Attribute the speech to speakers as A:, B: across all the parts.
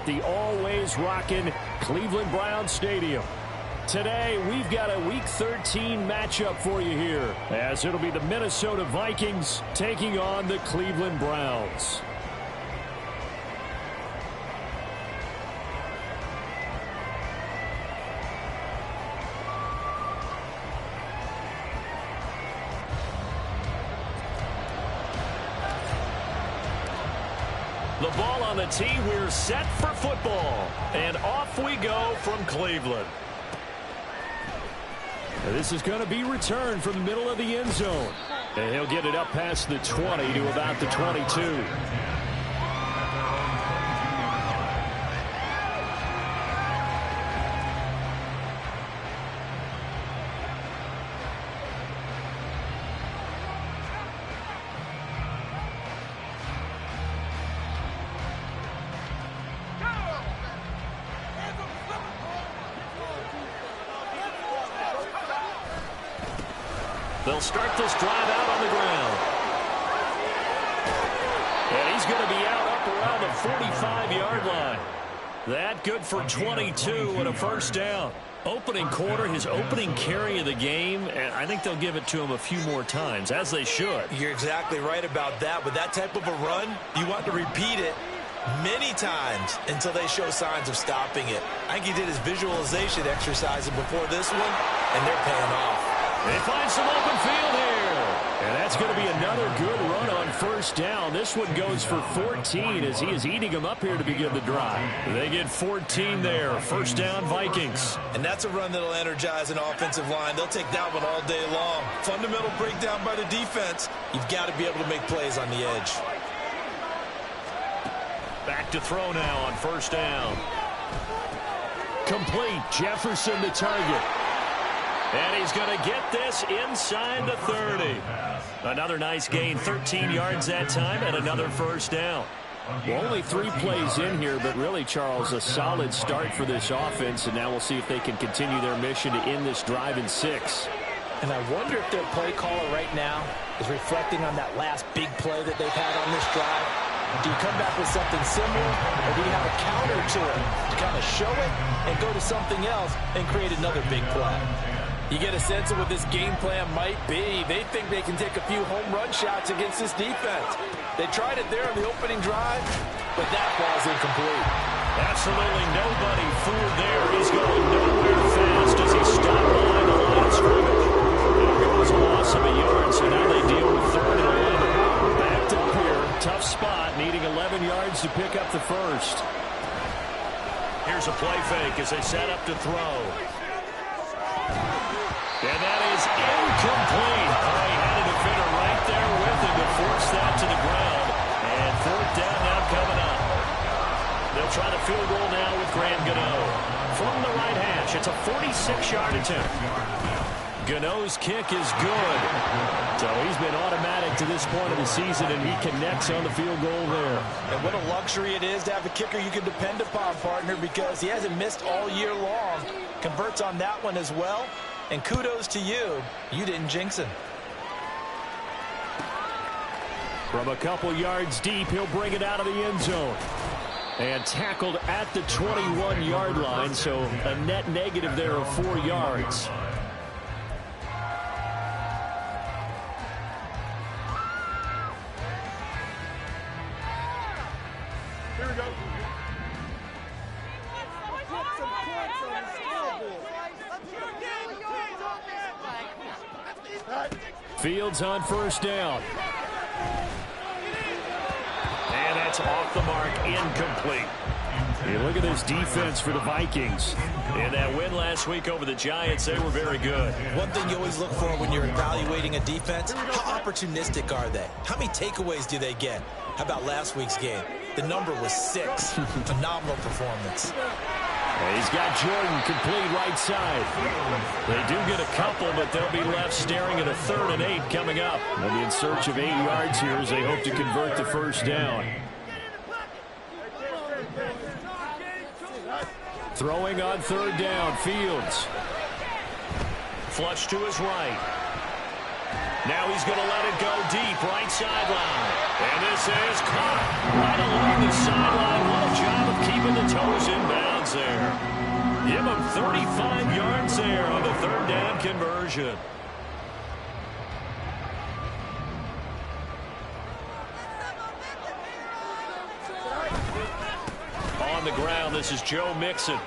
A: at the always rockin' Cleveland Browns Stadium. Today, we've got a Week 13 matchup for you here, as it'll be the Minnesota Vikings taking on the Cleveland Browns. The ball on the tee, we're set for football. And off we go from Cleveland. This is going to be returned from the middle of the end zone. And he'll get it up past the 20 to about the 22. They'll start this drive out on the ground. And he's going to be out up around the 45-yard line. That good for 22 and a first down. Opening quarter, his opening carry of the game, and I think they'll give it to him a few more times, as they should.
B: You're exactly right about that. With that type of a run, you want to repeat it many times until they show signs of stopping it. I think he did his visualization exercises before this one, and they're paying off.
A: They find some open field here. And that's going to be another good run on first down. This one goes for 14 as he is eating them up here to begin the drive. They get 14 there. First down, Vikings.
B: And that's a run that will energize an offensive line. They'll take that one all day long. Fundamental breakdown by the defense. You've got to be able to make plays on the edge.
A: Back to throw now on first down. Complete. Jefferson the target. And he's going to get this inside the 30. Another nice gain, 13 yards that time, and another first down. Well, only 3 plays in here, but really, Charles, a solid start for this offense, and now we'll see if they can continue their mission to end this drive in 6.
C: And I wonder if their play caller right now is reflecting on that last big play that they've had on this drive. Do you come back with something similar, or do you have a counter to it to kind of show it and go to something else and create another big play? You get a sense of what this game plan might be. They think they can take a few home run shots against this defense. They tried it there on the opening drive, but that ball's incomplete.
A: Absolutely nobody fooled there. He's going nowhere fast as he stopped behind the line of scrimmage. There was a loss of a yard, so now they deal with 3rd and 11. Backed up here, tough spot, needing 11 yards to pick up the first. Here's a play fake as they set up to throw. And that is incomplete. Oh, he had a defender right there with him to force that to the ground. And 4th down now coming up. They'll try to field goal now with Graham Gano. From the right hash, it's a 46-yard attempt. Gano's kick is good. So he's been automatic to this point of the season, and he connects on the field goal there.
B: And what a luxury it is to have a kicker you can depend upon, partner, because he hasn't missed all year long. Converts on that one as well. And kudos to you. You didn't jinx him.
A: From a couple yards deep, he'll bring it out of the end zone. And tackled at the 21-yard line, so a net negative there of 4 yards.
D: Here we go.
A: Fields on first down. And that's off the mark, incomplete. Hey, look at this defense for the Vikings. In that win last week over the Giants, they were very good.
B: One thing you always look for when you're evaluating a defense, how opportunistic are they? How many takeaways do they get? How about last week's game? The number was 6. Phenomenal performance.
A: He's got Jordan complete right side. They do get a couple, but they'll be left staring at a 3rd and 8 coming up. They'll be in search of 8 yards here as they hope to convert the first down. Throwing on 3rd down, Fields. Flush to his right. Now he's going to let it go deep, right sideline. And this is caught right along the sideline. What a job of keeping the 35 yards there on the third down conversion. On the ground, this is Joe Mixon.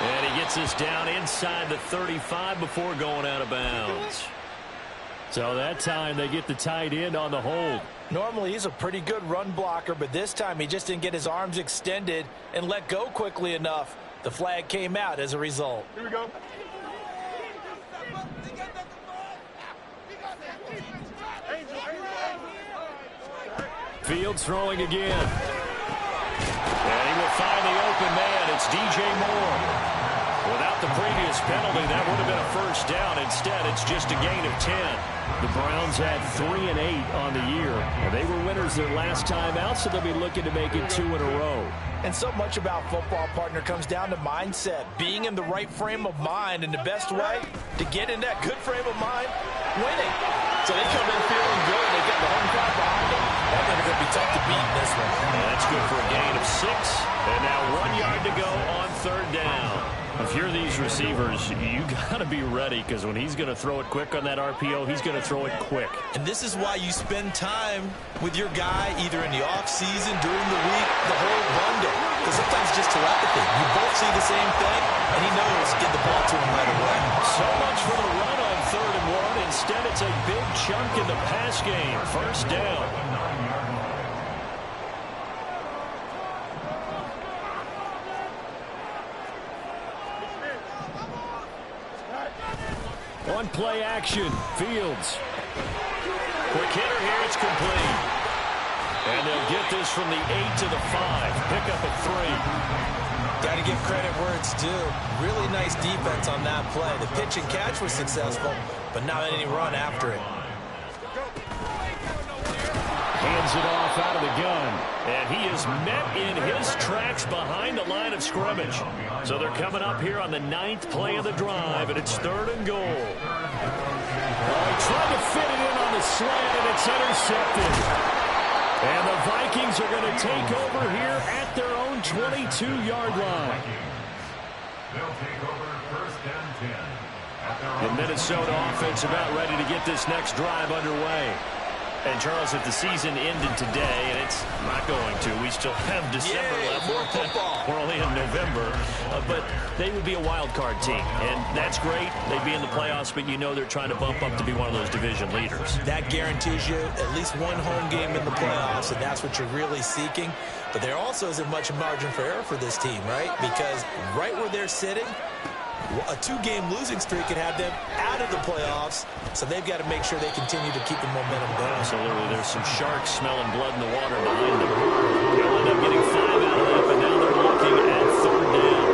A: And he gets us down inside the 35 before going out of bounds. So that time they get the tight end on the hold.
C: Normally he's a pretty good run blocker, but this time he just didn't get his arms extended and let go quickly enough. The flag came out as a result.
D: Here we go.
A: Fields throwing again. And he will find the open man. It's DJ Moore. Without the previous penalty, that would have been a first down. Instead, it's just a gain of 10. The Browns had 3 and 8 on the year. And they were winners their last time out, so they'll be looking to make it 2 in a row.
C: And so much about football, partner, comes down to mindset. Being in the right frame of mind, and the best way to get in that good frame of mind, winning. So they come in feeling good. They got the home crowd behind them. That's going to be tough to beat in this one.
A: And that's good for a gain of 6. And now 1 yard to go on third down. If you're these receivers, you got to be ready, because when he's going to throw it quick on that RPO, he's going to throw it quick.
B: And this is why you spend time with your guy either in the offseason, during the week, the whole bundle. Because sometimes it's just telepathy. You both see the same thing, and he knows to get the ball to him right away.
A: So much for the run on 3rd and 1. Instead, it's a big chunk in the pass game. First down. On play action, Fields. Quick hitter here, it's complete. And they'll get this from the 8 to the 5. Pick up a 3.
C: Got to give credit where it's due. Really nice defense on that play. The pitch and catch was successful, but not any run after it.
A: Hands it off out of the gun. And he is met in his tracks behind the line of scrimmage. So they're coming up here on the 9th play of the drive, and it's 3rd and goal. He tried to fit it in on the slant, and it's intercepted. And the Vikings are going to take over here at their own 22-yard line.
D: They'll take over 1st and 10.
A: The Minnesota offense about ready to get this next drive underway. And, Charles, if the season ended today, and it's not going to, we still have December left.
C: More football.
A: We're only in November. But they would be a wild card team. And that's great. They'd be in the playoffs, but you know they're trying to bump up to be one of those division leaders.
B: That guarantees you at least one home game in the playoffs, and that's what you're really seeking. But there also isn't much margin for error for this team, right? Because right where they're sitting, a 2-game losing streak could have them out of the playoffs, so they've got to make sure they continue to keep the momentum going.
A: Absolutely. There's some sharks smelling blood in the water behind them. They'll end up getting 5 out of that, but now they're looking at 3rd down.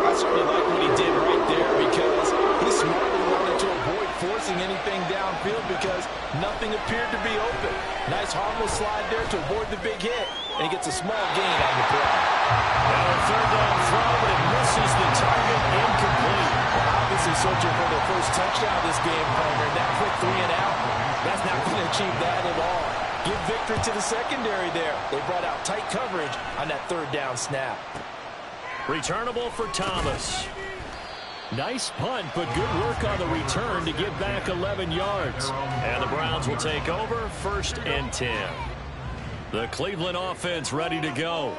C: I certainly like what he did right there, because he smartly wanted to avoid forcing anything downfield because nothing appeared to be open. Nice harmless slide there to avoid the big hit, and he gets a small gain on the play.
A: Now a 3rd down throw, but it misses the target, incomplete.
C: Well, obviously searching for their first touchdown this game, partner. That quick 3 and out, that's not going to achieve that at all. Give victory to the secondary there. They brought out tight coverage on that 3rd down snap.
A: Returnable for Thomas. Nice punt, but good work on the return to get back 11 yards. And the Browns will take over 1st and 10. The Cleveland offense ready to go.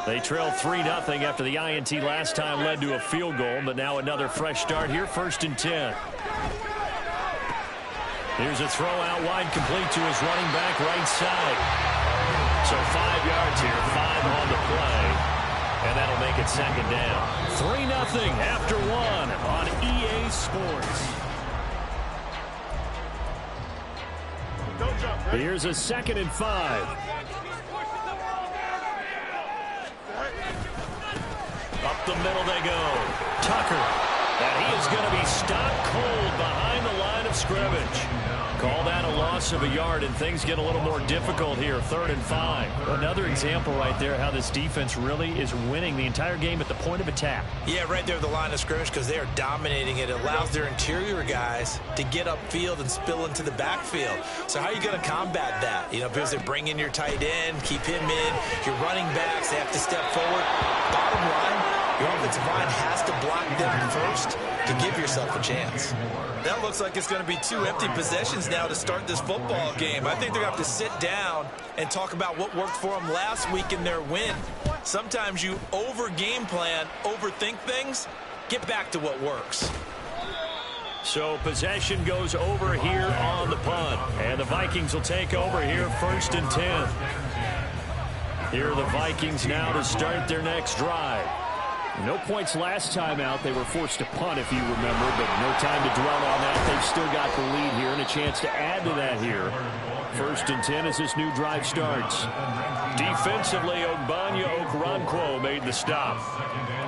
A: They trailed 3-0 after the INT last time led to a field goal, but now another fresh start here, 1st and 10. Here's a throw out wide, complete to his running back right side. So 5 yards here, 5 on the play, and that'll make it 2nd down. 3-0 after 1 on EA Sports. Here's a 2nd and 5. Up the middle they go. Tucker. And he is going to be stopped cold behind the line of scrimmage. Call that a loss of a yard, and things get a little more difficult here. 3rd and 5. Another example right there how this defense really is winning the entire game at the point of attack.
B: Yeah, right there at the line of scrimmage, because they are dominating it. It allows their interior guys to get upfield and spill into the backfield. So how are you going to combat that? You know, because they bring in your tight end, keep him in. Your running backs, they have to step forward. Bottom line, your offensive line has to block them first to give yourself a chance. That looks like it's going to be 2 empty possessions now to start this football game. I think they're going to have to sit down and talk about what worked for them last week in their win. Sometimes you over-game plan, overthink things. Get back to what works.
A: So possession goes over here on the punt. And the Vikings will take over here 1st and 10. Here are the Vikings now to start their next drive. No points last time out. They were forced to punt, if you remember, but no time to dwell on that. They've still got the lead here and a chance to add to that here. 1st and 10 as this new drive starts. Defensively, Ogbanya Okoronkwo made the stop.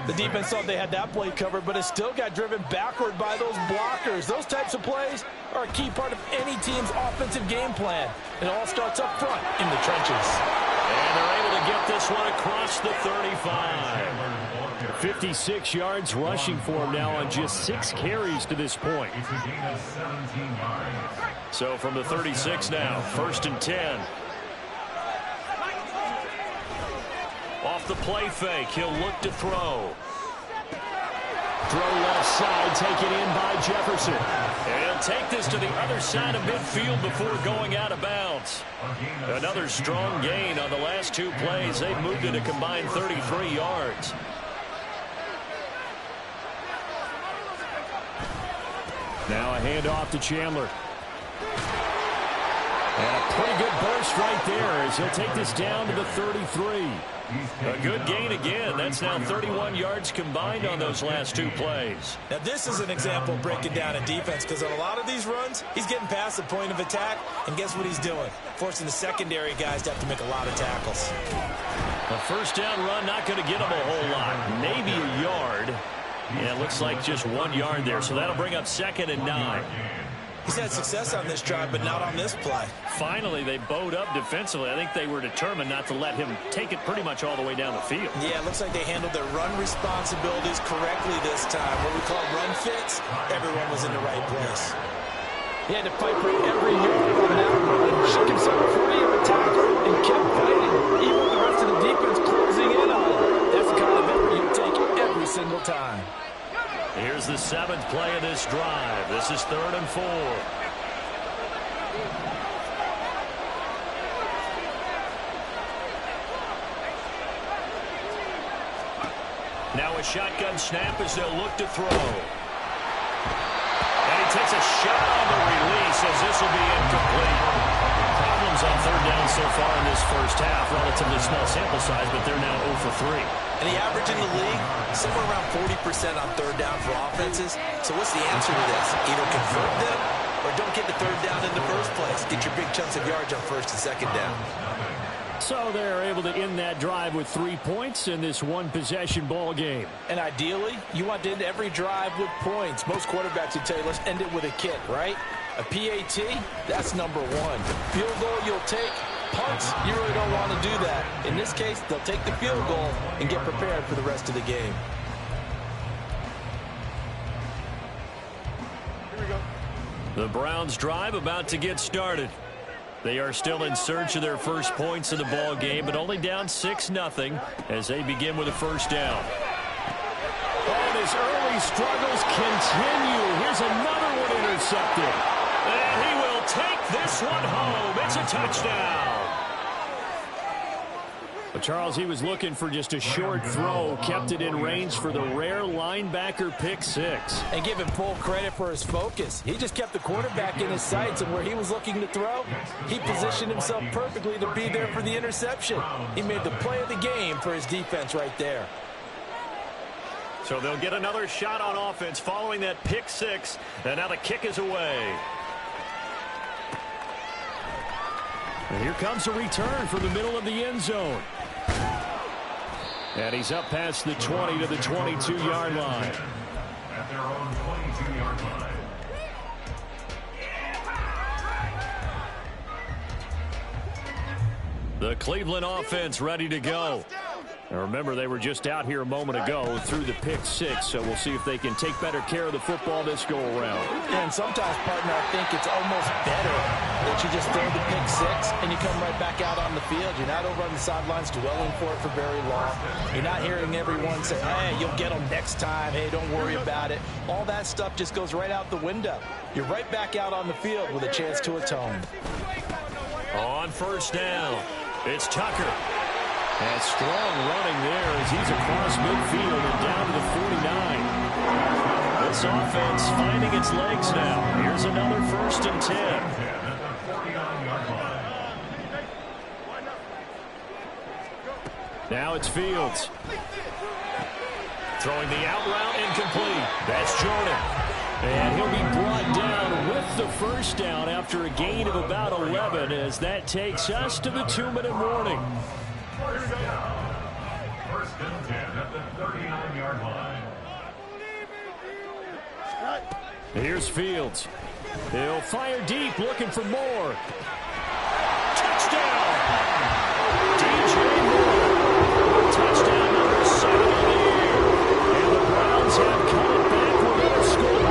C: The defense thought they had that play covered, but it still got driven backward by those blockers. Those types of plays are a key part of any team's offensive game plan. It all starts up front in the trenches.
A: And they're able to get this one across the 35. 56 yards rushing for him now on just 6 carries to this point. So from the 36 now, 1st and 10. Off the play fake, he'll look to throw. Throw left side, taken in by Jefferson. And he'll take this to the other side of midfield before going out of bounds. Another strong gain on the last 2 plays. They've moved it a combined 33 yards. Now a handoff to Chandler. And a pretty good burst right there as he'll take this down to the 33. A good gain again. That's now 31 yards combined on those last 2 plays.
B: Now this is an example of breaking down a defense, because on a lot of these runs, he's getting past the point of attack, and guess what he's doing? Forcing the secondary guys to have to make a lot of tackles.
A: A 1st down run, not going to get him a whole lot. Maybe a yard. Yeah, it looks like just 1 yard there, so that'll bring up 2nd and 9.
B: He's had success on this drive, but not on this play.
A: Finally, they bowed up defensively. I think they were determined not to let him take it pretty much all the way down the field.
B: Yeah, it looks like they handled their run responsibilities correctly this time. What we call run fits, everyone was in the right place.
C: He had to fight for every yard on that run, shook himself free of a tackle, and kept fighting, even with the rest of the defense closing in on him. That's the kind of effort you take every single time.
A: Here's the 7th play of this drive. This is 3rd and 4. Now a shotgun snap as they'll look to throw. And he takes a shot on the release as this will be incomplete. Problems on 3rd down so far in this first half. Relatively small sample size, but they're now 0 for 3.
B: And the average in the league, somewhere around 40% on 3rd down for offenses. So what's the answer to this? Either convert them or don't get the 3rd down in the first place. Get your big chunks of yards on 1st and 2nd down.
A: So they're able to end that drive with 3 points in this 1-possession ball game.
C: And ideally, you want to end every drive with points. Most quarterbacks would tell you, let's end it with a kick, right? A PAT, that's number 1. Field goal you'll take. Punts, you really don't want to do that. In this case, they'll take the field goal and get prepared for the rest of the game.
A: Here we go. The Browns drive about to get started. They are still in search of their first points in the ball game, but only down 6-0 as they begin with a 1st down. And his early struggles continue. Here's another one intercepted. And he will take this one home. It's a touchdown. But Charles, he was looking for just a short throw, kept it in range for the rare linebacker pick 6.
C: And give him full credit for his focus. He just kept the quarterback in his sights, and where he was looking to throw, he positioned himself perfectly to be there for the interception. He made the play of the game for his defense right there.
A: So they'll get another shot on offense following that pick 6, and now the kick is away. And here comes a return from the middle of the end zone. And he's up past the 20 to the 22-yard line.
D: At their own 22-yard line.
A: The Cleveland offense ready to go. Now remember, they were just out here a moment ago through the pick six, so we'll see if they can take better care of the football this go-around.
C: And sometimes, partner, I think it's almost better that you just throw the pick six and you come right back out on the field. You're not over on the sidelines dwelling for it for very long. You're not hearing everyone say, hey, you'll get them next time. Hey, don't worry about it. All that stuff just goes right out the window. You're right back out on the field with a chance to atone.
A: On first down, it's Tucker. And strong running there as he's across midfield and down to the 49. This offense finding its legs now. Here's another 1st and 10. Now it's Fields. Throwing the out route incomplete. That's Jordan. And he'll be brought down with the first down after a gain of about 11 as that takes us to the 2-minute warning.
D: First and 10 at the 39-yard line.
A: Here's Fields. He'll fire deep, looking for more. Touchdown! DJ Moore. Touchdown number 7 of the year. And the Browns have come back with a score.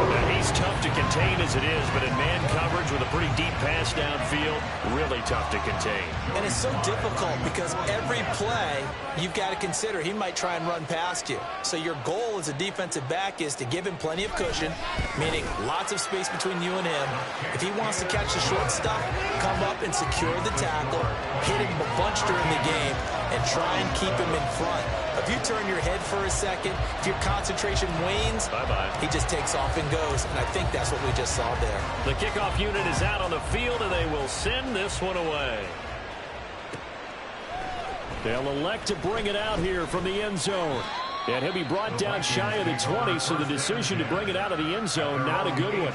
A: Now, he's tough to contain as it is, but in man coverage with a pretty deep pass downfield, really tough to contain.
C: And it's so difficult because every play you've got to consider he might try and run past you. So your goal as a defensive back is to give him plenty of cushion, meaning lots of space between you and him. If he wants to catch the short stuff, come up and secure the tackle, hit him a bunch during the game, and try and keep him in front. If you turn your head for a second, if your concentration wanes, he just takes off and goes. And I think that's what we just saw there.
A: The kickoff unit is out on the field, and they will send this one away. They'll elect to bring it out here from the end zone. And he'll be brought down shy of the 20, so the decision to bring it out of the end zone, not a good one.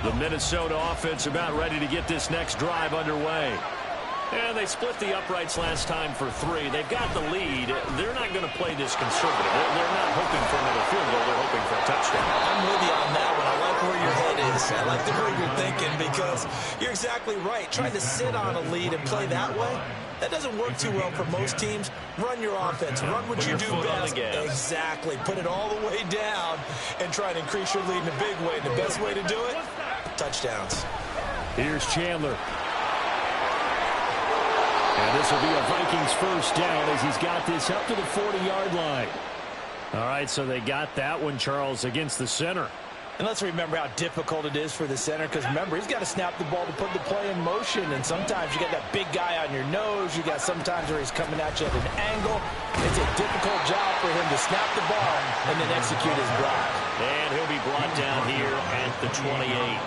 A: The Minnesota offense about ready to get this next drive underway. And they split the uprights last time for 3. They've got the lead. They're not going to play this conservative. They're not hoping for another field goal. They're hoping for a touchdown.
C: I'm with you on that one. I like where your head is. I like the way you're thinking because you're exactly right. Trying to sit on a lead and play that way, that doesn't work too well for most teams. Run your offense. Run what you do best. Exactly. Put it all the way down and try to increase your lead in a big way. The best way to do it, touchdowns.
A: Here's Chandler. And this will be a Vikings first down as he's got this up to the 40-yard line. All right, so they got that one, Charles, against the center.
C: And let's remember how difficult it is for the center because, remember, he's got to snap the ball to put the play in motion. And sometimes you got that big guy on your nose. You got sometimes where he's coming at you at an angle. It's a difficult job for him to snap the ball and then execute his block.
A: And he'll be brought down here at the 28.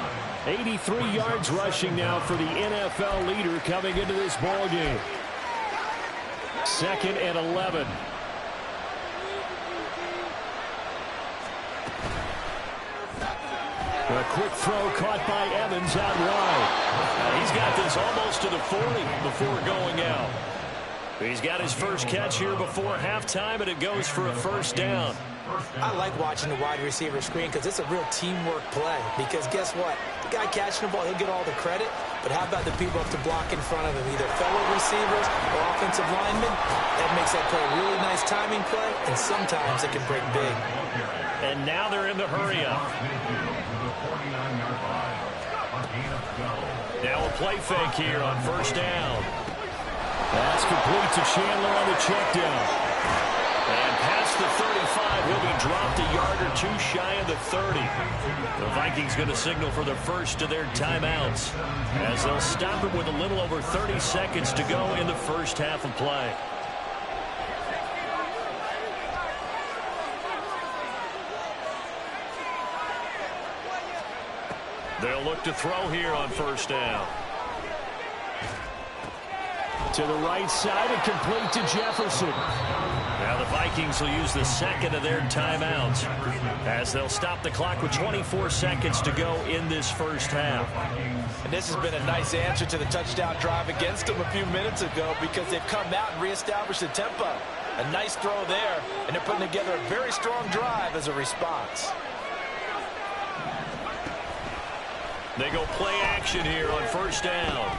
A: 83 yards rushing now for the NFL leader coming into this ball game. 2nd and 11. A quick throw caught by Evans out wide. He's got this almost to the 40 before going out. He's got his first catch here before halftime, and it goes for a first down.
C: I like watching the wide receiver screen because it's a real teamwork play. Because guess what? The guy catching the ball, he'll get all the credit. But how about the people up to block in front of him, either fellow receivers or offensive linemen? That makes that play a really nice timing play, and sometimes it can break big.
A: And now they're in the hurry-up. Now a play fake here on first down. That's complete to Chandler on the check down. And past the 35, he'll be dropped a yard or two shy of the 30. The Vikings going to signal for the first of their timeouts as they'll stop it with a little over 30 seconds to go in the first half of play. They'll look to throw here on first down. To the right side and complete to Jefferson. Now the Vikings will use the second of their timeouts as they'll stop the clock with 24 seconds to go in this first half.
C: And this has been a nice answer to the touchdown drive against them a few minutes ago because they've come out and reestablished the tempo. A nice throw there, and they're putting together a very strong drive as a response.
A: They go play action here on first down.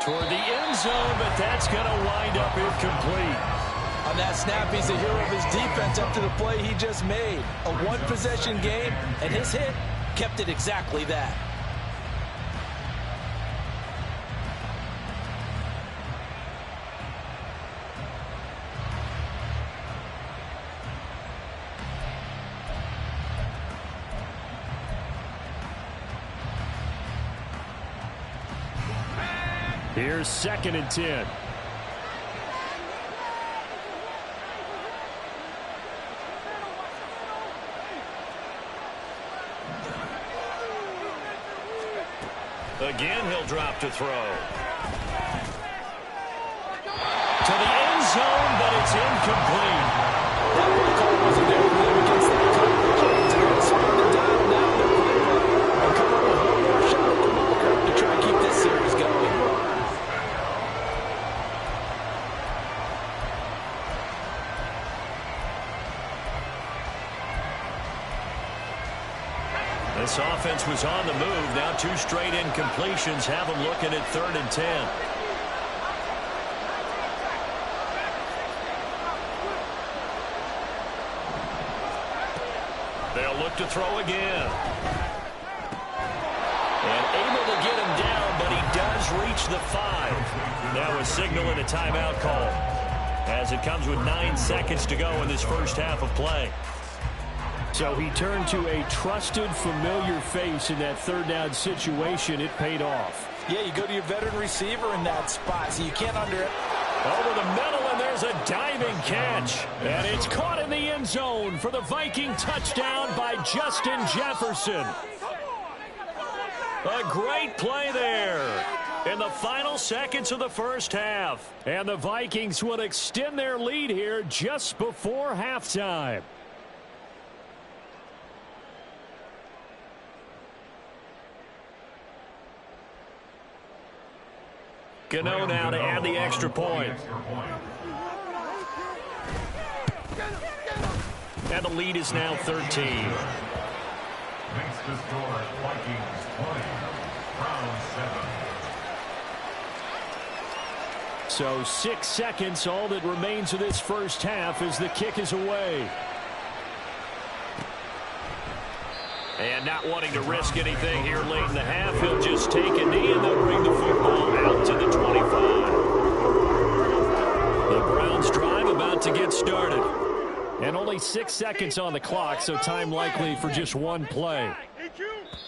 A: Toward the end zone, but that's going to wind up incomplete.
C: On that snap, he's the hero of his defense up to the play he just made. A one-possession game, and his hit kept it exactly that.
A: Here's 2nd and 10. Again, he'll drop to throw. To the end zone, but it's incomplete.
C: That play call wasn't there for them against that coverage. They're going to slow the dial now in their playbook and come up with one more shot at the marker to try and keep this series going.
A: This offense was on the move. Now 2 straight incompletions have them looking at 3rd and 10. They'll look to throw again. And able to get him down, but he does reach the 5. Now a signal and a timeout call as it comes with 9 seconds to go in this first half of play. So he turned to a trusted, familiar face in that 3rd down situation. It paid off.
C: Yeah, you go to your veteran receiver in that spot, so you can't under it.
A: Over the middle, and there's a diving catch. And it's caught in the end zone for the Viking touchdown by Justin Jefferson. A great play there in the final seconds of the first half. And the Vikings will extend their lead here just before halftime. Gano now to add the extra point. And the lead is now 13.
D: Makes the score Vikings 20, Browns 7.
A: So 6 seconds, all that remains of this first half as the kick is away. And not wanting to risk anything here late in the half, he'll just take a knee and they'll bring the football out to the 25. The Browns drive about to get started. And only 6 seconds on the clock, so time likely for just one play.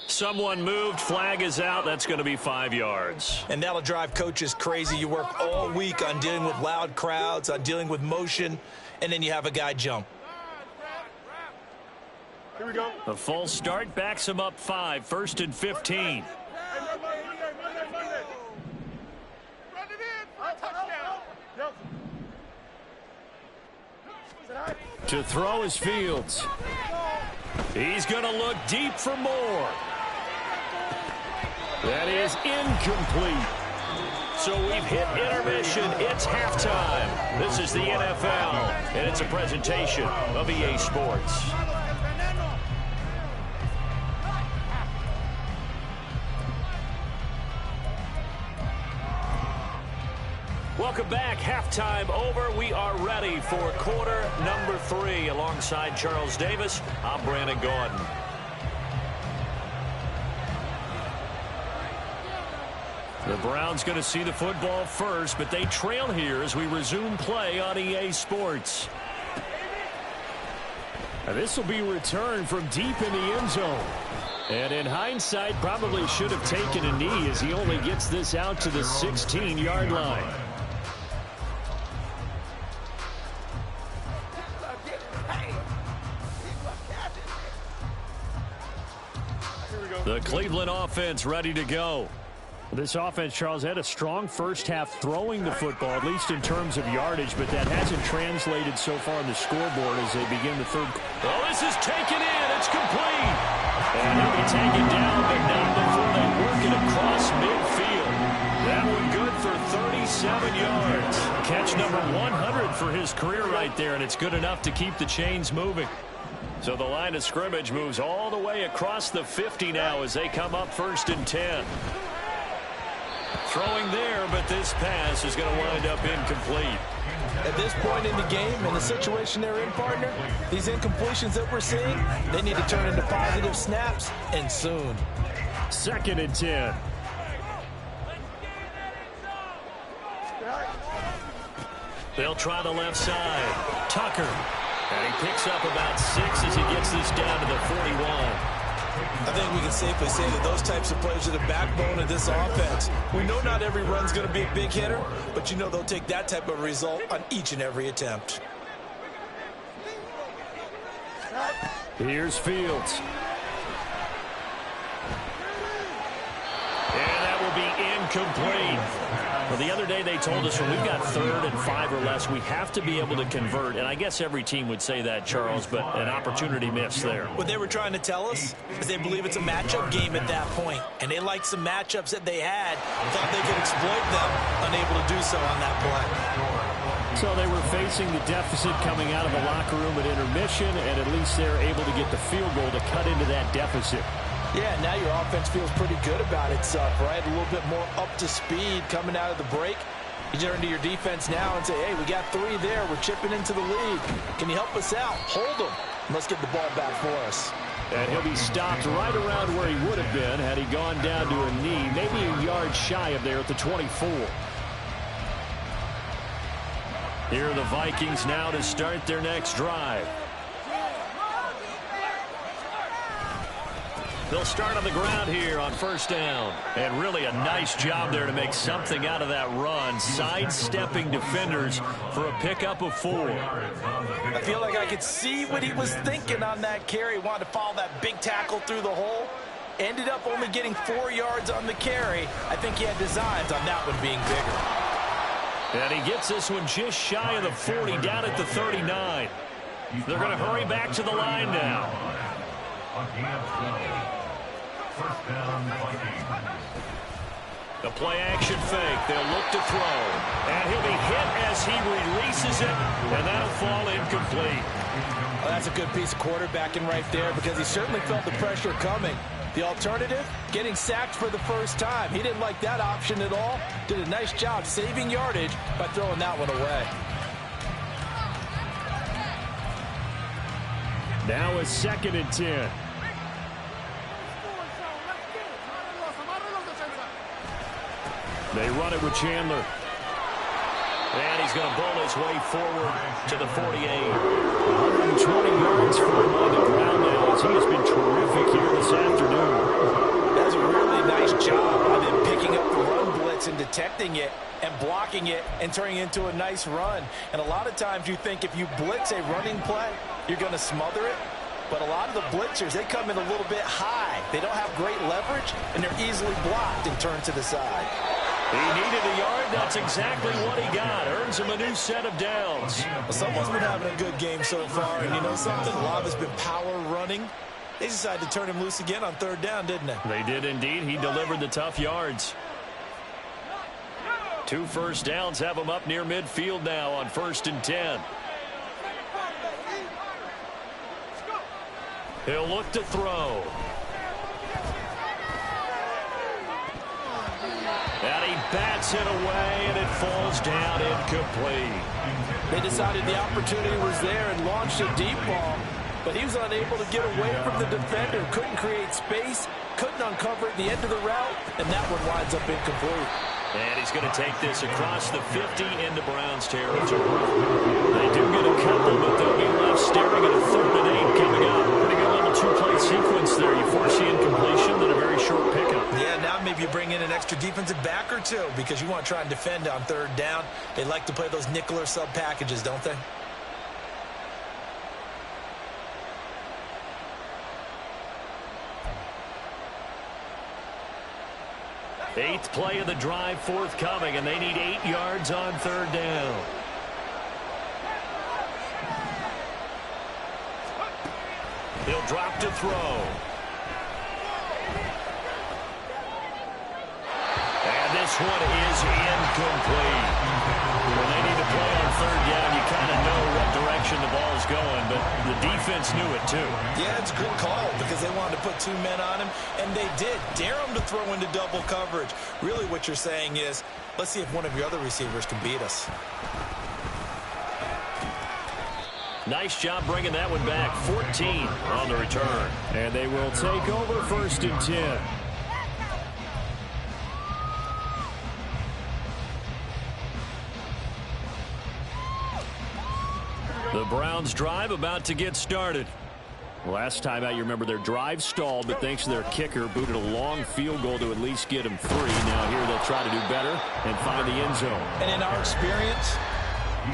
A: Someone moved, flag is out, that's going to be 5 yards.
B: And that'll drive coaches crazy. You work all week on dealing with loud crowds, on dealing with motion, and then you have a guy jump.
D: Here we go.
A: The full start backs him up 5, 1st and 15. To throw is Fields. He's going to look deep for more. That is incomplete. So we've hit intermission. It's halftime. This is the NFL, and it's a presentation of EA Sports. Welcome back. Halftime over. We are ready for quarter number 3. Alongside Charles Davis, I'm Brandon Gordon. The Browns going to see the football first, but they trail here as we resume play on EA Sports. Now this will be returned from deep in the end zone. And in hindsight, probably should have taken a knee as he only gets this out to the 16-yard line. The Cleveland offense ready to go. This offense, Charles, had a strong first half throwing the football, at least in terms of yardage, but that hasn't translated so far on the scoreboard as they begin the third. Oh, this is taken in. It's complete. And he'll be taken down, but not before they work it across midfield. That one good for 37 yards. Catch number 100 for his career right there, and it's good enough to keep the chains moving. So the line of scrimmage moves all the way across the 50 now as they come up 1st and 10. Throwing there, but this pass is going to wind up incomplete.
C: At this point in the game, in the situation they're in, partner, these incompletions that we're seeing, they need to turn into positive snaps, and soon.
A: 2nd and 10. They'll try the left side. Tucker. And he picks up about 6 as he gets this down to the 41.
B: I think we can safely say that those types of plays are the backbone of this offense. We know not every run's going to be a big hitter, but you know they'll take that type of result on each and every attempt.
A: Here's Fields. And that will be incomplete. Well, the other day they told us when we've got 3rd and 5 or less, we have to be able to convert. And I guess every team would say that, Charles, but an opportunity missed there.
B: What they were trying to tell us is they believe it's a matchup game at that point. And they liked some matchups that they had and thought they could exploit them, unable to do so on that play.
A: So they were facing the deficit coming out of the locker room at intermission, and at least they're able to get the field goal to cut into that deficit.
C: Yeah, now your offense feels pretty good about itself, right? A little bit more up to speed coming out of the break. You turn to your defense now and say, hey, we got 3 there. We're chipping into the lead. Can you help us out? Hold them. Let's get the ball back for us.
A: And he'll be stopped right around where he would have been had he gone down to a knee, maybe a yard shy of there at the 24. Here are the Vikings now to start their next drive. They'll start on the ground here on 1st down. And really a nice job there to make something out of that run, sidestepping defenders for a pickup of 4.
C: I feel like I could see what he was thinking on that carry. Wanted to follow that big tackle through the hole. Ended up only getting 4 yards on the carry. I think he had designs on that one being bigger.
A: And he gets this one just shy of the 40, down at the 39. They're going to hurry back to the line now. The play action fake. They'll look to throw. And he'll be hit as he releases it. And that'll fall incomplete.
C: Well, that's a good piece of quarterbacking right there because he certainly felt the pressure coming. The alternative, getting sacked for the first time. He didn't like that option at all. Did a nice job saving yardage by throwing that one away.
A: Now a 2nd and 10. They run it with Chandler. And he's going to bowl his way forward to the 48. 120 yards for him on the ground now as he has been terrific here this afternoon.
C: That's a really nice job of him picking up the run blitz and detecting it and blocking it and turning it into a nice run. And a lot of times you think if you blitz a running play, you're going to smother it. But a lot of the blitzers, they come in a little bit high. They don't have great leverage, and they're easily blocked and turned to the side.
A: He needed a yard. That's exactly what he got. Earns him a new set of downs.
B: Well, someone's been having a good game so far, and you know something? A lot of it's been power running. They decided to turn him loose again on 3rd down, didn't they?
A: They did indeed. He delivered the tough yards. 2 first downs have him up near midfield now on 1st and 10. He'll look to throw. And he bats it away, and it falls down incomplete.
C: They decided the opportunity was there and launched a deep ball, but he was unable to get away from the defender. Couldn't create space, couldn't uncover at the end of the route, and that one winds up incomplete.
A: And he's going to take this across the 50 into Browns territory. They do get a couple, but they'll be left staring at a 3rd and 8 coming up. Pretty good little 2-play sequence there. You force the incompletion, then a very short pickup.
B: Yeah, now maybe you bring in an extra defensive back or 2 because you want to try and defend on 3rd down. They like to play those nickel or sub packages, don't they?
A: Eighth play of the drive forthcoming, and they need 8 yards on 3rd down. He'll drop to throw. And this one is incomplete. When they need to play on third down, you kind of know what direction the ball is going, but the defense knew it too.
B: Yeah, it's a good call because they wanted to put 2 men on him, and they did. Dare him to throw into double coverage. Really what you're saying is, let's see if one of your other receivers can beat us.
A: Nice job bringing that one back. 14 on the return.
E: And they will take over 1st and 10.
A: The Browns drive about to get started.
E: Last time out, you remember their drive stalled, but thanks to their kicker, booted a long field goal to at least get them 3. Now here they'll try to do better and find the end zone.
C: And in our experience,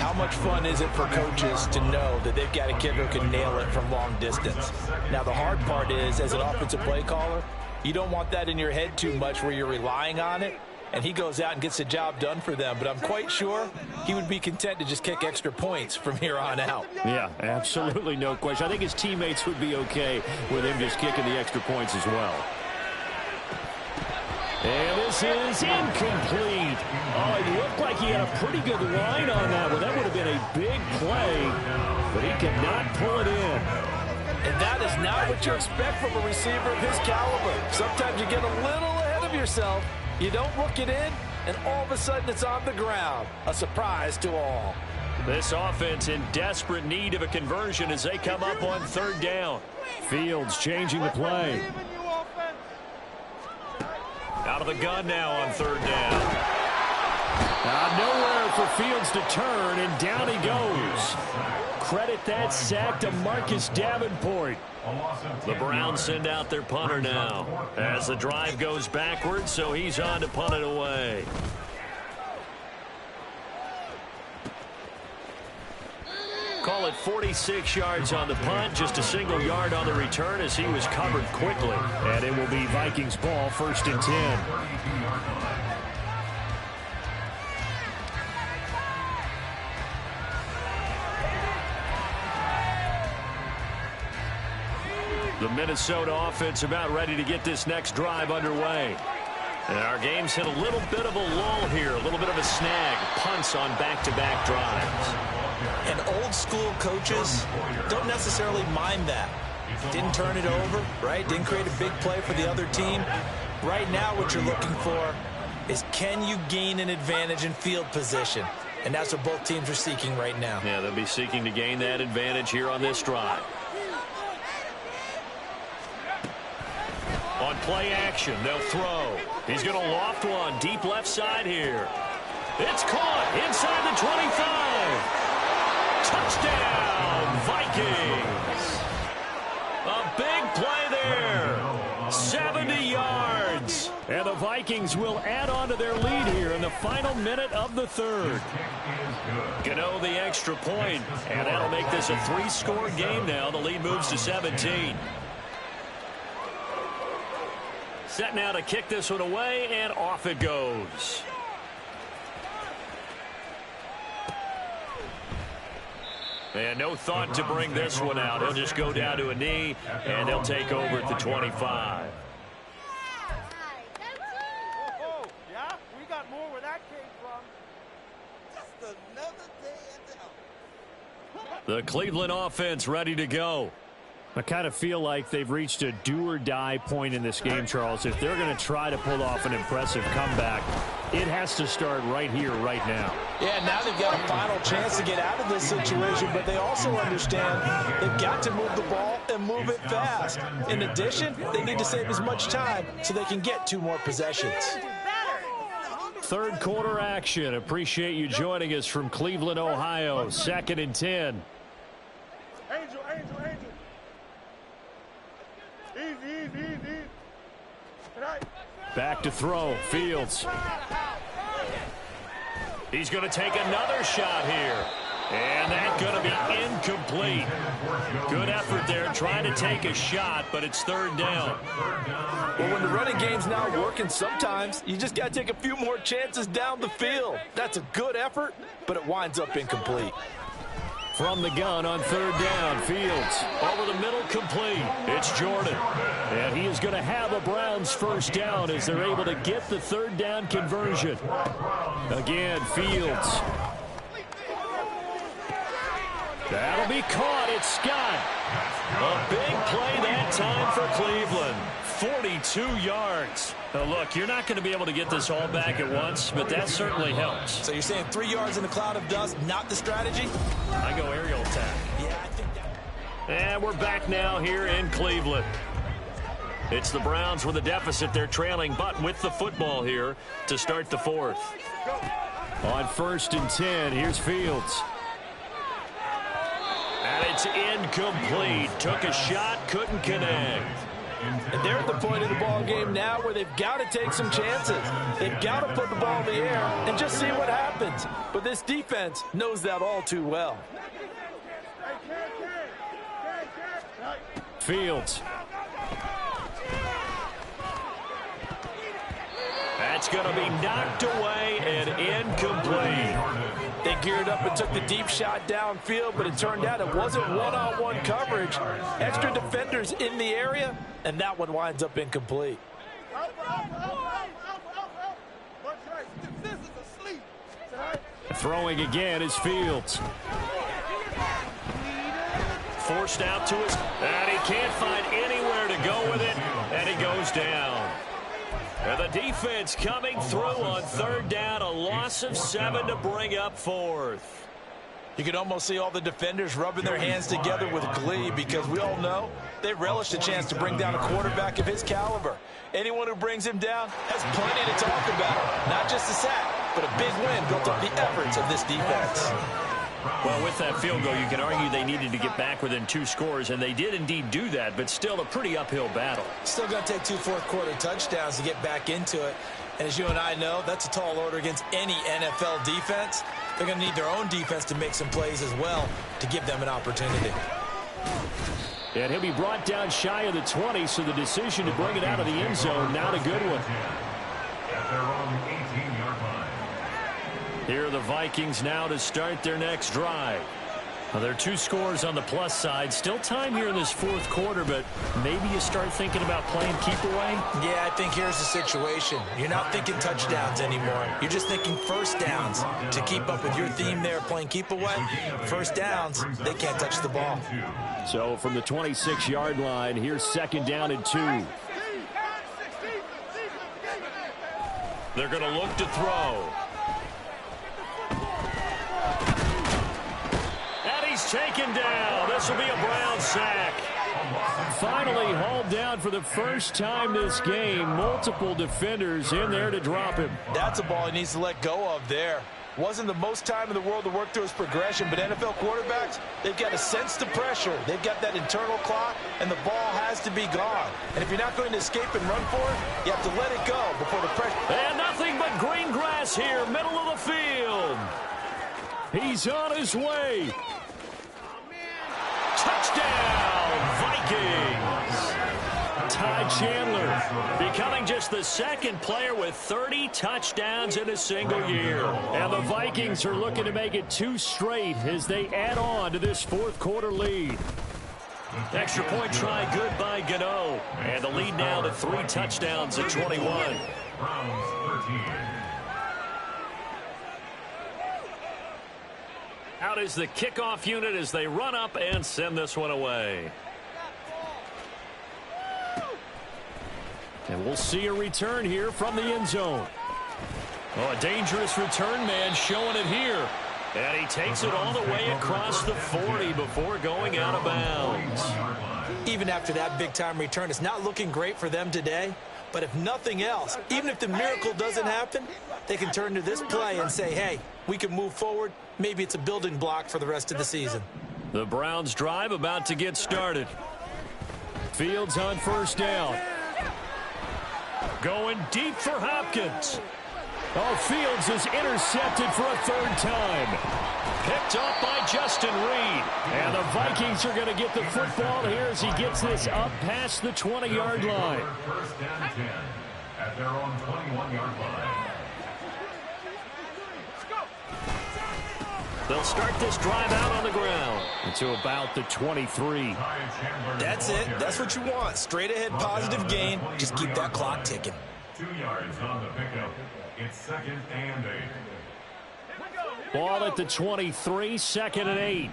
C: how much fun is it for coaches to know that they've got a kicker who can nail it from long distance? Now, the hard part is, as an offensive play caller, you don't want that in your head too much where you're relying on it, and he goes out and gets the job done for them. But I'm quite sure he would be content to just kick extra points from here on out.
E: Yeah, absolutely no question. I think his teammates would be okay with him just kicking the extra points as well.
A: And this is incomplete.
E: Oh, it looked like he had a pretty good line on that one. That would have been a big play, but he could not pull it in.
C: And that is not what you expect from a receiver of his caliber. Sometimes you get a little ahead of yourself. You don't look it in, and all of a sudden it's on the ground. A surprise to all.
A: This offense in desperate need of a conversion as they come up on third down.
E: Fields changing the play.
A: Out of the gun now on third down.
E: Nowhere for Fields to turn, and down he goes. Credit that sack to Marcus Davenport.
A: The Browns send out their punter now as the drive goes backwards, so he's on to punt it away. Call it 46 yards on the punt, just a single yard on the return as he was covered quickly.
E: And it will be Vikings ball, 1st and 10.
A: The Minnesota offense about ready to get this next drive underway. And our game's hit a little bit of a lull here, a little bit of a snag. Punts on back-to-back drives.
B: And old school coaches don't necessarily mind that. Didn't turn it over, right? Didn't create a big play for the other team. Right now what you're looking for is, can you gain an advantage in field position? And that's what both teams are seeking right now.
A: Yeah, they'll be seeking to gain that advantage here on this drive. On play action, they'll throw. He's going to loft one deep left side here. It's caught inside the 25. Touchdown, Vikings. A big play there. 70 yards.
E: And the Vikings will add on to their lead here in the final minute of the third.
A: Gano the extra point, and that'll make this a 3-score game now. The lead moves to 17. Set now to kick this one away, and off it goes. And no thought to bring this one out. He'll just go down to a knee, and they'll take over at the 25.
F: Yeah, we got more where that came from. Just another day at the
A: The Cleveland offense ready to go.
E: I kind of feel like they've reached a do-or-die point in this game, Charles. If they're going to try to pull off an impressive comeback, it has to start right here, right now.
C: Yeah, now they've got a final chance to get out of this situation, but they also understand they've got to move the ball and move it fast. In addition, they need to save as much time so they can get 2 more possessions.
E: Third quarter action. Appreciate you joining us from Cleveland, Ohio. 2nd and 10.
F: Angel. Easy.
E: Back to throw. Fields.
A: He's going to take another shot here. And that's going to be incomplete. Good effort there trying to take a shot, but it's third down.
C: Well, when the running game's not working, sometimes you just got to take a few more chances down the field. That's a good effort, but it winds up incomplete.
E: from the gun on third down. Fields over the middle, complete. It's Jordan. And he is going to have a Browns first down as they're able to get the third down conversion. Again, Fields. That'll be caught. It's Scott. A big play that time for Cleveland. 42 yards. Now look, you're not going to be able to get this all back at once, but that certainly helps.
B: So you're saying 3 yards in a cloud of dust, not the strategy?
E: I go aerial attack.
B: Yeah, I think that...
E: And we're back now here in Cleveland. It's the Browns with a deficit. They're trailing, but with the football here to start the fourth. On 1st and 10, here's Fields. And it's incomplete. Took a shot, couldn't connect.
C: And they're at the point of the ball game now where they've got to take some chances. They've got to put the ball in the air and just see what happens. But this defense knows that all too well.
E: Fields. That's going to be knocked away and incomplete.
C: They geared up and took the deep shot downfield, but it turned out it wasn't one-on-one coverage. Extra defenders in the area, and that one winds up incomplete.
E: Throwing again is Fields. Forced out to his, and he can't find anywhere to go with it, and he goes down. And the defense coming through on third down, a loss of 7 to bring up fourth.
B: You can almost see all the defenders rubbing their hands together with glee because we all know they relish the chance to bring down a quarterback of his caliber. Anyone who brings him down has plenty to talk about. Not just a sack, but a big win built up the efforts of this defense.
E: Well, with that field goal, you can argue they needed to get back within 2 scores, and they did indeed do that, but still a pretty uphill battle.
B: Still going to take 2 fourth-quarter touchdowns to get back into it. And as you and I know, that's a tall order against any NFL defense. They're going to need their own defense to make some plays as well to give them an opportunity.
E: And he'll be brought down shy of the 20, so the decision to bring it out of the end zone, not a good one.
D: At their own 18-yard line.
E: Here are the Vikings now to start their next drive. Well, there are 2 scores on the plus side. Still time here in this fourth quarter, but maybe you start thinking about playing keep away?
B: Yeah, I think here's the situation. You're not thinking touchdowns anymore. You're just thinking first downs. To keep up with your theme there, playing keep away, first downs, they can't touch the ball.
E: So from the 26-yard line, here's 2nd down and 2. They're going to look to throw. He's taken down. This will be a Brown sack. Finally hauled down for the first time this game. Multiple defenders in there to drop him.
B: That's a ball he needs to let go of there. Wasn't the most time in the world to work through his progression, but NFL quarterbacks, they've got to sense the pressure. They've got that internal clock, and the ball has to be gone. And if you're not going to escape and run for it, you have to let it go before the pressure.
E: And nothing but green grass here, middle of the field. He's on his way. Touchdown, Vikings! Ty Chandler becoming just the 2nd player with 30 touchdowns in a single year. And the Vikings are looking to make it 2 straight as they add on to this fourth quarter lead. Extra point try good by Gano. And the lead now to 3 touchdowns at 21.
D: Browns 13.
E: Out is the kickoff unit as they run up and send this one away. And we'll see a return here from the end zone. Oh, a dangerous return man showing it here. And he takes it all the way across the 40 before going out of bounds.
B: Even after that big-time return, it's not looking great for them today. But if nothing else, even if the miracle doesn't happen, they can turn to this play and say, hey, we can move forward. Maybe it's a building block for the rest of the season.
E: The Browns drive about to get started. Fields on 1st down. Going deep for Hopkins. Oh, Fields is intercepted for a 3rd time. Picked up by Justin Reed. And the Vikings are going to get the football here as he gets this up past the 20-yard line.
D: 1st down 10 at their own 21-yard line.
E: They'll start this drive out on the ground to about the 23.
B: That's it. That's what you want. Straight ahead, positive gain. Just keep that clock ticking.
D: 2 yards on the pickup. It's 2nd and 8.
E: Ball at the 23, 2nd and 8.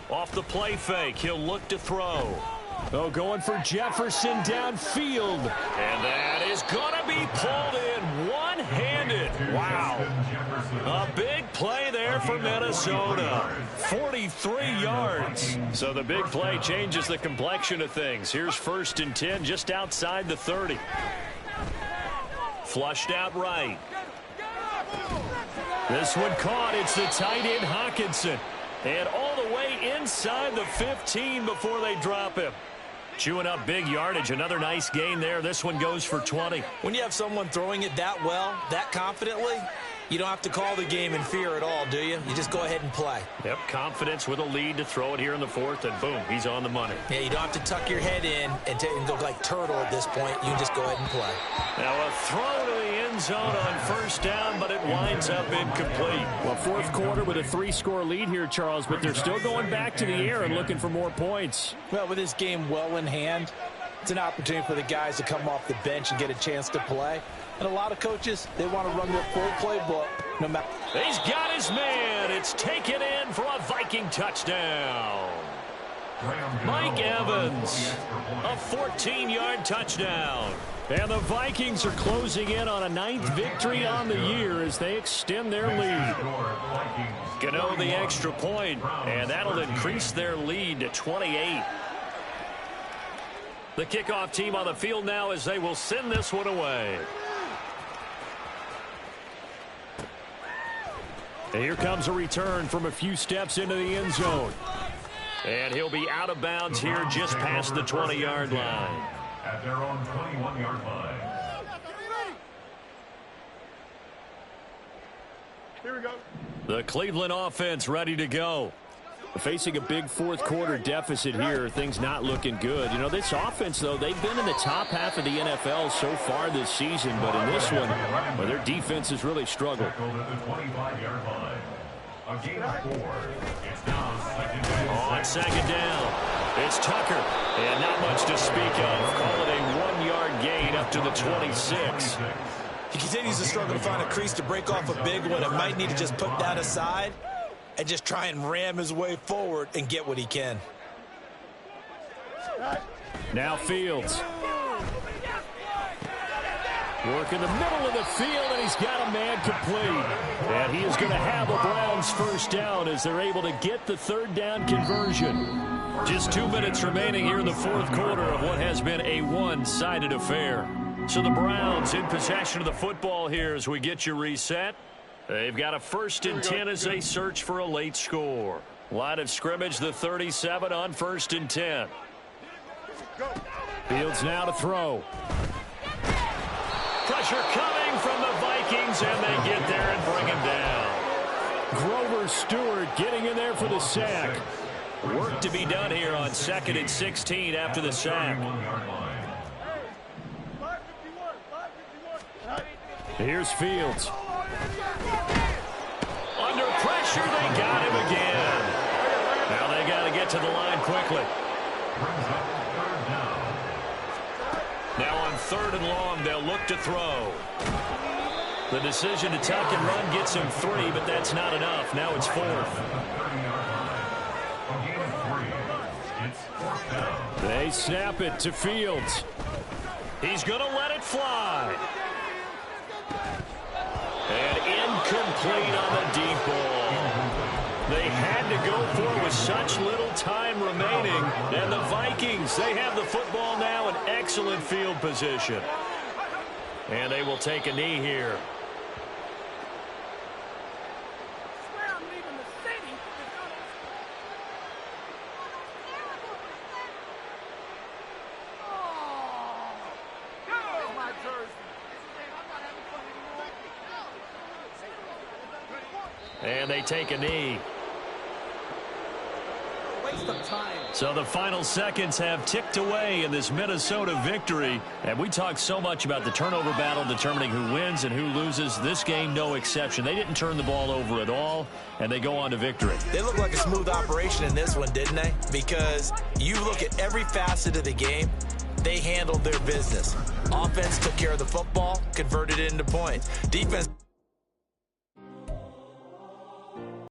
E: Off the play fake, he'll look to throw. Oh, going for Jefferson downfield. And that is going to be pulled in one-handed. Wow. A big play there for Minnesota. 43 yards. So the big play changes the complexion of things. Here's 1st and 10 just outside the 30. Flushed out right. This one caught. It's the tight end Hawkinson. And all the way inside the 15 before they drop him. Chewing up big yardage. Another nice gain there. This one goes for 20.
B: When you have someone throwing it that well, that confidently, you don't have to call the game in fear at all, do you? You just go ahead and play.
E: Yep, confidence with a lead to throw it here in the 4th, and boom, he's on the money.
B: Yeah, you don't have to tuck your head in and go like turtle at this point. You just go ahead and play.
E: Now a throw to the end zone on 1st down, but it winds up incomplete. Well, 4th quarter with a 3-score lead here, Charles, but they're still going back to the air and looking for more points.
C: Well, with this game well in hand, it's an opportunity for the guys to come off the bench and get a chance to play. And a lot of coaches, they want to run their full playbook no matter.
E: He's got his man. It's taken in for a Viking touchdown. Mike Evans, a 14-yard touchdown. And the Vikings are closing in on a 9th victory on the year as they extend their lead. Gano the extra point, and that'll increase their lead to 28. The kickoff team on the field now as they will send this one away. And here comes a return from a few steps into the end zone. And he'll be out of bounds here just past the 20-yard line.
D: At their own 21-yard line. Here we go.
E: The Cleveland offense ready to go. Facing a big 4th quarter deficit here, things not looking good. You know, this offense, though, they've been in the top half of the NFL so far this season, but in this one, well, their defense has really struggled.
D: At the 25-yard line. A gain of 4. It's now 2nd and 6.
E: On 2nd down, it's Tucker, and not much to speak of. Call it a 1-yard gain up to the 26.
B: He continues to struggle to find a crease to break off a big one and might need to just put that aside and just try and ram his way forward and get what he can.
E: Now Fields. Work in the middle of the field, and he's got a man complete. And he is going to have a Browns 1st down as they're able to get the 3rd down conversion. Just 2 minutes remaining here in the 4th quarter of what has been a one-sided affair. So the Browns in possession of the football here as we get you reset. They've got a 1st and 10 as they search for a late score. Line of scrimmage, the 37 on 1st and 10. Fields now to throw. Pressure coming from the Vikings, and they get there and bring him down. Grover Stewart getting in there for the sack. Work to be done here on 2nd and 16 after the sack. Here's Fields. Under pressure, they got him again. Now they got to get to the line quickly. Now on 3rd and long, they'll look to throw. The decision to tuck and run gets him 3, but that's not enough. Now it's 4th. They snap it to Fields. He's going to let it fly. And incomplete on the deep ball. They had to go for it with such little time remaining. And the Vikings, they have the football now in excellent field position. And they will take a knee here. And they take a knee.
F: waste of time.
E: So the final seconds have ticked away in this Minnesota victory. And we talked so much about the turnover battle determining who wins and who loses. This game, no exception. They didn't turn the ball over at all, and they go on to victory.
B: They look like a smooth operation in this one, didn't they? Because you look at every facet of the game, they handled their business. Offense took care of the football, converted it into points. Defense